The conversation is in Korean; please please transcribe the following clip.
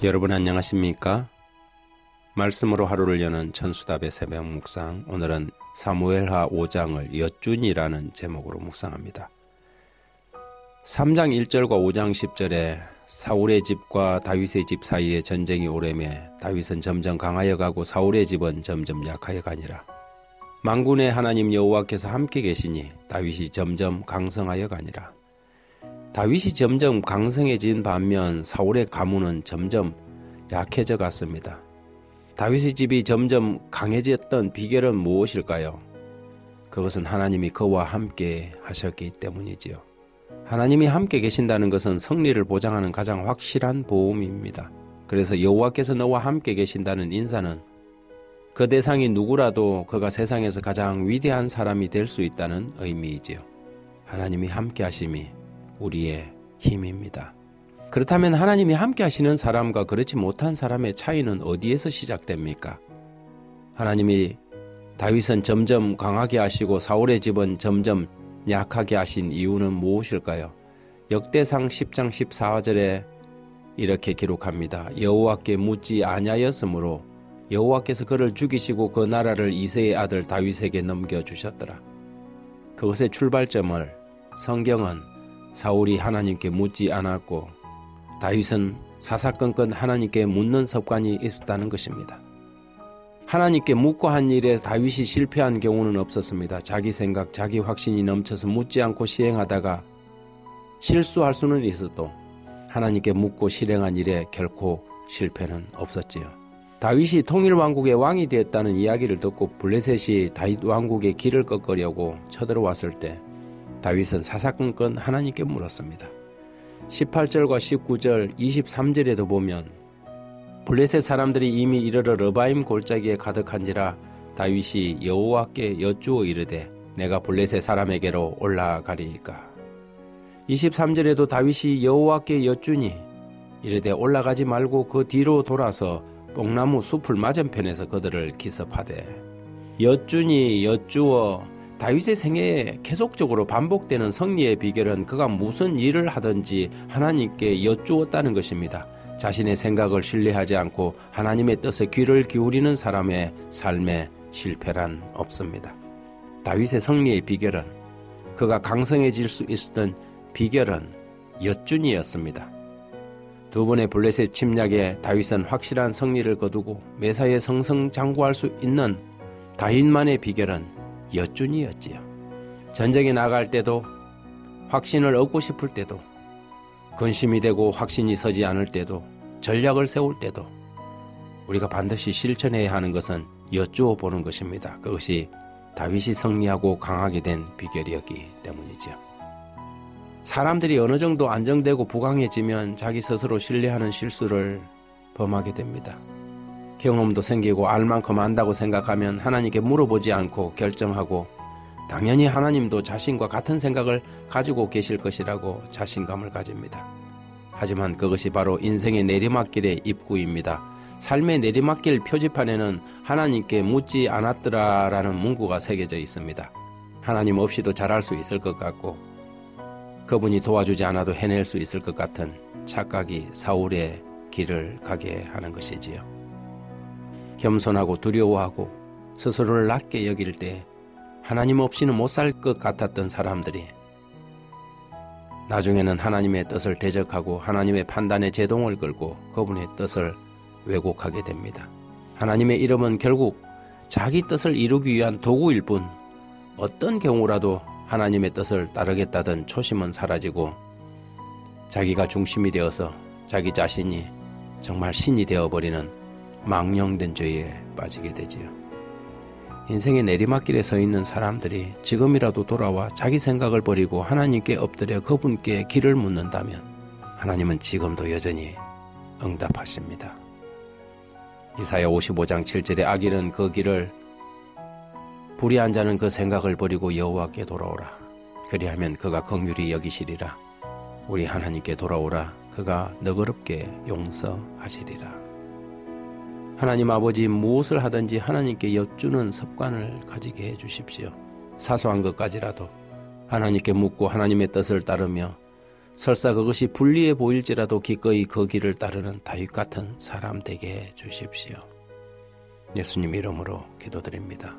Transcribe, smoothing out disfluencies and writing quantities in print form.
여러분 안녕하십니까? 말씀으로 하루를 여는 천수답의 새벽 묵상, 오늘은 사무엘하 5장을 엿준이라는 제목으로 묵상합니다. 3장 1절과 5장 10절에 사울의 집과 다윗의 집 사이에 전쟁이 오래매 다윗은 점점 강하여 가고 사울의 집은 점점 약하여 가니라. 만군의 하나님 여호와께서 함께 계시니 다윗이 점점 강성하여 가니라. 다윗이 점점 강성해진 반면 사울의 가문은 점점 약해져 갔습니다. 다윗의 집이 점점 강해졌던 비결은 무엇일까요? 그것은 하나님이 그와 함께 하셨기 때문이지요. 하나님이 함께 계신다는 것은 승리를 보장하는 가장 확실한 보험입니다. 그래서 여호와께서 너와 함께 계신다는 인사는 그 대상이 누구라도 그가 세상에서 가장 위대한 사람이 될 수 있다는 의미이지요. 하나님이 함께 하심이 우리의 힘입니다. 그렇다면 하나님이 함께 하시는 사람과 그렇지 못한 사람의 차이는 어디에서 시작됩니까? 하나님이 다윗은 점점 강하게 하시고 사울의 집은 점점 약하게 하신 이유는 무엇일까요? 역대상 10장 14절에 이렇게 기록합니다. 여호와께 묻지 아니하였으므로 여호와께서 그를 죽이시고 그 나라를 이새의 아들 다윗에게 넘겨주셨더라. 그것의 출발점을 성경은 사울이 하나님께 묻지 않았고 다윗은 사사건건 하나님께 묻는 습관이 있었다는 것입니다. 하나님께 묻고 한 일에 다윗이 실패한 경우는 없었습니다. 자기 생각, 자기 확신이 넘쳐서 묻지 않고 시행하다가 실수할 수는 있어도 하나님께 묻고 실행한 일에 결코 실패는 없었지요. 다윗이 통일왕국의 왕이 되었다는 이야기를 듣고 블레셋이 다윗 왕국의 길을 꺾으려고 쳐들어왔을 때 다윗은 사사건건 하나님께 물었습니다. 18절과 19절, 23절에도 보면 블레셋 사람들이 이미 이르러 러바임 골짜기에 가득한지라 다윗이 여호와께 여쭈어 이르되 내가 블레셋 사람에게로 올라가리이까. 23절에도 다윗이 여호와께 여쭈니 이르되 올라가지 말고 그 뒤로 돌아서 뽕나무 숲을 맞은편에서 그들을 기습하되. 여쭈니 여쭈어 다윗의 생애에 계속적으로 반복되는 승리의 비결은 그가 무슨 일을 하든지 하나님께 여쭈었다는 것입니다. 자신의 생각을 신뢰하지 않고 하나님의 뜻에 귀를 기울이는 사람의 삶에 실패란 없습니다. 다윗의 승리의 비결은, 그가 강성해질 수 있었던 비결은 여쭈니였습니다. 두 번의 블레셋 침략에 다윗은 확실한 승리를 거두고 매사에 승승장구할 수 있는 다윗만의 비결은 여쭈니였지요. 전쟁에 나갈 때도, 확신을 얻고 싶을 때도, 근심이 되고 확신이 서지 않을 때도, 전략을 세울 때도 우리가 반드시 실천해야 하는 것은 여쭈어 보는 것입니다. 그것이 다윗이 승리하고 강하게 된 비결이었기 때문이죠. 사람들이 어느 정도 안정되고 부강해지면 자기 스스로 신뢰하는 실수를 범하게 됩니다. 경험도 생기고 알 만큼 안다고 생각하면 하나님께 물어보지 않고 결정하고 당연히 하나님도 자신과 같은 생각을 가지고 계실 것이라고 자신감을 가집니다. 하지만 그것이 바로 인생의 내리막길의 입구입니다. 삶의 내리막길 표지판에는 하나님께 묻지 않았더라라는 문구가 새겨져 있습니다. 하나님 없이도 잘할 수 있을 것 같고 그분이 도와주지 않아도 해낼 수 있을 것 같은 착각이 사울의 길을 가게 하는 것이지요. 겸손하고 두려워하고 스스로를 낮게 여길 때 하나님 없이는 못 살 것 같았던 사람들이 나중에는 하나님의 뜻을 대적하고 하나님의 판단에 제동을 걸고 그분의 뜻을 왜곡하게 됩니다. 하나님의 이름은 결국 자기 뜻을 이루기 위한 도구일 뿐 어떤 경우라도 하나님의 뜻을 따르겠다던 초심은 사라지고 자기가 중심이 되어서 자기 자신이 정말 신이 되어버리는 망령된 죄에 빠지게 되지요. 인생의 내리막길에 서 있는 사람들이 지금이라도 돌아와 자기 생각을 버리고 하나님께 엎드려 그분께 길을 묻는다면 하나님은 지금도 여전히 응답하십니다. 이사야 55장 7절에 악인은 그 길을, 불의한 자는 그 생각을 버리고 여호와께 돌아오라. 그리하면 그가 긍휼히 여기시리라. 우리 하나님께 돌아오라. 그가 너그럽게 용서하시리라. 하나님 아버지, 무엇을 하든지 하나님께 여쭈는 습관을 가지게 해주십시오. 사소한 것까지라도 하나님께 묻고 하나님의 뜻을 따르며 설사 그것이 불리해 보일지라도 기꺼이 그 길을 따르는 다윗 같은 사람 되게 해 주십시오. 예수님 이름으로 기도드립니다.